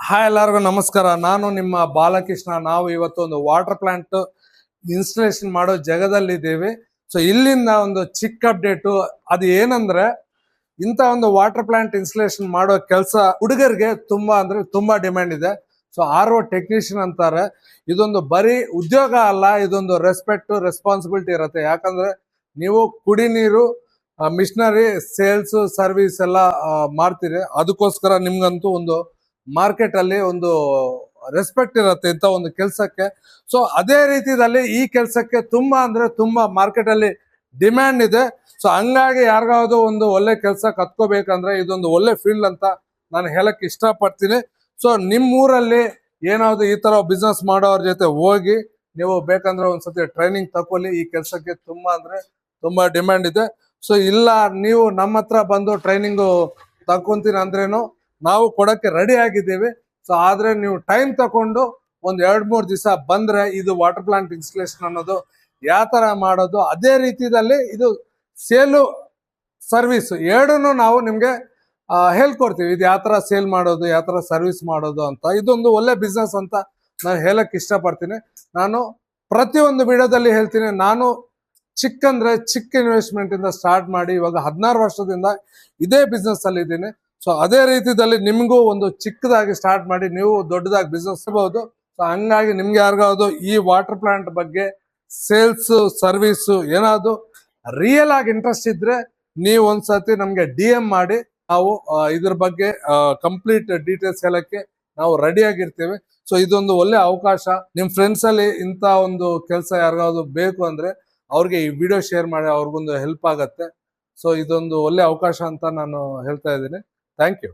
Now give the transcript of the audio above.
Hi ಎಲ್ಲರಿಗೂ ನಮಸ್ಕಾರ. ನಾನು ನಿಮ್ಮ ಬಾಲಕೃಷ್ಣ. ನಾವು ಇವತ್ತು ಒಂದು ವಾಟರ್ ಪ್ಲಾಂಟ್ ಇನ್ಸ್ಟಾಲೇಷನ್ ಮಾಡೋ ಜಾಗದಲ್ಲಿದ್ದೇವೆ. ಸೊ ಇಲ್ಲಿಂದ ಒಂದು ಚಿಕ್ಕ ಅಪ್ಡೇಟು. ಅದು ಏನಂದ್ರೆ, ಇಂಥ ಒಂದು ವಾಟರ್ ಪ್ಲಾಂಟ್ ಇನ್ಸ್ಟಾಲೇಷನ್ ಮಾಡೋ ಕೆಲಸ ಹುಡುಗರಿಗೆ ತುಂಬಾ ಅಂದ್ರೆ ತುಂಬಾ ಡಿಮ್ಯಾಂಡ್ ಇದೆ. ಸೊ RO ಟೆಕ್ನಿಷಿಯನ್ ಅಂತಾರೆ. ಇದೊಂದು ಬರೀ ಉದ್ಯೋಗ ಅಲ್ಲ, ಇದೊಂದು ರೆಸ್ಪಾನ್ಸಿಬಿಲಿಟಿ ಇರುತ್ತೆ. ಯಾಕಂದ್ರೆ ನೀವು ಕುಡಿ ನೀರು, ಮಿಷನರಿ, ಸೇಲ್ಸ್, ಸರ್ವಿಸ್ ಎಲ್ಲ ಮಾಡ್ತೀರಿ. ಅದಕ್ಕೋಸ್ಕರ ನಿಮ್ಗಂತೂ ಒಂದು ಮಾರ್ಕೆಟ್ ಅಲ್ಲಿ ಒಂದು ರೆಸ್ಪೆಕ್ಟ್ ಇರುತ್ತೆ ಇಂಥ ಒಂದು ಕೆಲಸಕ್ಕೆ. ಸೊ ಅದೇ ರೀತಿಯಲ್ಲಿ ಈ ಕೆಲಸಕ್ಕೆ ತುಂಬಾ ಅಂದ್ರೆ ತುಂಬಾ ಮಾರ್ಕೆಟ್ ಅಲ್ಲಿ ಡಿಮ್ಯಾಂಡ್ ಇದೆ. ಸೊ ಹಂಗಾಗಿ ಯಾರಿಗಾவது ಒಂದು ಒಳ್ಳೆ ಕೆಲಸ ಕತ್ಕೋಬೇಕಂದ್ರೆ ಇದೊಂದು ಒಳ್ಳೆ ಫೀಲ್ಡ್ ಅಂತ ನಾನು ಹೇಳಕ್ ಇಷ್ಟಪಡ್ತೀನಿ. ಸೊ ನಿಮ್ಮೂರಲ್ಲಿ ಏನಾದ್ರು ಈ ತರ ಬಿಸ್ನೆಸ್ ಮಾಡೋರ ಜೊತೆ ಹೋಗಿ ನೀವು ಬೇಕಂದ್ರೆ ಒಂದ್ಸತಿ ಟ್ರೈನಿಂಗ್ ತಕೊಳ್ಳಿ. ಈ ಕೆಲಸಕ್ಕೆ ತುಂಬಾ ಅಂದ್ರೆ ತುಂಬಾ ಡಿಮ್ಯಾಂಡ್ ಇದೆ. ಸೊ ಇಲ್ಲ ನೀವು ನಮ್ಮ ಹತ್ರ ಬಂದು ಟ್ರೈನಿಂಗ್ ತಕೊಂತೀನಿ ಅಂದ್ರೇನು ನಾವು ಕೊಡಕ್ಕೆ ರೆಡಿ ಆಗಿದ್ದೀವಿ. ಸೊ ಆದ್ರೆ ನೀವು ಟೈಮ್ ತಕೊಂಡು ಒಂದ್ 2-3 ದಿವಸ ಬಂದ್ರೆ ಇದು ವಾಟರ್ ಪ್ಲಾಂಟ್ ಇನ್ಸ್ಟಾಲೇಷನ್ ಅನ್ನೋದು ಯಾವ ತರ ಮಾಡೋದು, ಅದೇ ರೀತಿಯಲ್ಲಿ ಇದು ಸೇಲು ಸರ್ವಿಸ್ ಎರಡನ್ನೂ ನಾವು ನಿಮ್ಗೆ ಹೇಳ್ಕೊಡ್ತೀವಿ. ಇದು ಯಾವ ತರ ಸೇಲ್ ಮಾಡೋದು, ಯಾವ ತರ ಸರ್ವಿಸ್ ಮಾಡೋದು ಅಂತ. ಇದೊಂದು ಒಳ್ಳೆ ಬಿಸ್ನೆಸ್ ಅಂತ ನಾನು ಹೇಳಕ್ ಇಷ್ಟಪಡ್ತೀನಿ. ನಾನು ಪ್ರತಿಯೊಂದು ವಿಡಿಯೋದಲ್ಲಿ ಹೇಳ್ತೀನಿ, ನಾನು ಚಿಕ್ಕ ಇನ್ವೆಸ್ಟ್ಮೆಂಟ್ ಇಂದ ಸ್ಟಾರ್ಟ್ ಮಾಡಿ ಇವಾಗ 16 ವರ್ಷದಿಂದ ಇದೇ ಬಿಸ್ನೆಸ್ ಅಲ್ಲಿ ಇದ್ದೀನಿ. ಸೊ ಅದೇ ರೀತಿಯಲ್ಲಿ ನಿಮಗೂ ಒಂದು ಚಿಕ್ಕದಾಗಿ ಸ್ಟಾರ್ಟ್ ಮಾಡಿ ನೀವು ದೊಡ್ಡದಾಗಿ ಬಿಸ್ನೆಸ್ ಇರಬಹುದು. ಸೊ ಹಂಗಾಗಿ ನಿಮ್ಗೆ ಯಾರಿಗಾದ್ರು ಈ ವಾಟರ್ ಪ್ಲಾಂಟ್ ಬಗ್ಗೆ ಸೇಲ್ಸ್ ಸರ್ವಿಸ್ ಏನಾದ್ರು ರಿಯಲ್ ಆಗಿ ಇಂಟ್ರೆಸ್ಟ್ ಇದ್ರೆ ನೀವು ಒಂದ್ಸತಿ ನಮ್ಗೆ DM ಮಾಡಿ. ನಾವು ಇದ್ರ ಬಗ್ಗೆ ಕಂಪ್ಲೀಟ್ ಡೀಟೇಲ್ಸ್ ಹೇಳಕ್ಕೆ ನಾವು ರೆಡಿ ಆಗಿರ್ತೇವೆ. ಸೊ ಇದೊಂದು ಒಳ್ಳೆ ಅವಕಾಶ. ನಿಮ್ ಫ್ರೆಂಡ್ಸ್ ಅಲ್ಲಿ ಇಂಥ ಒಂದು ಕೆಲಸ ಯಾರಿಗಾದ್ರು ಬೇಕು ಅಂದ್ರೆ ಅವ್ರಿಗೆ ಈ ವಿಡಿಯೋ ಶೇರ್ ಮಾಡಿ, ಅವ್ರಿಗೊಂದು ಹೆಲ್ಪ್ ಆಗತ್ತೆ. ಸೊ ಇದೊಂದು ಒಳ್ಳೆ ಅವಕಾಶ ಅಂತ ನಾನು ಹೇಳ್ತಾ ಇದ್ದೀನಿ. Thank you.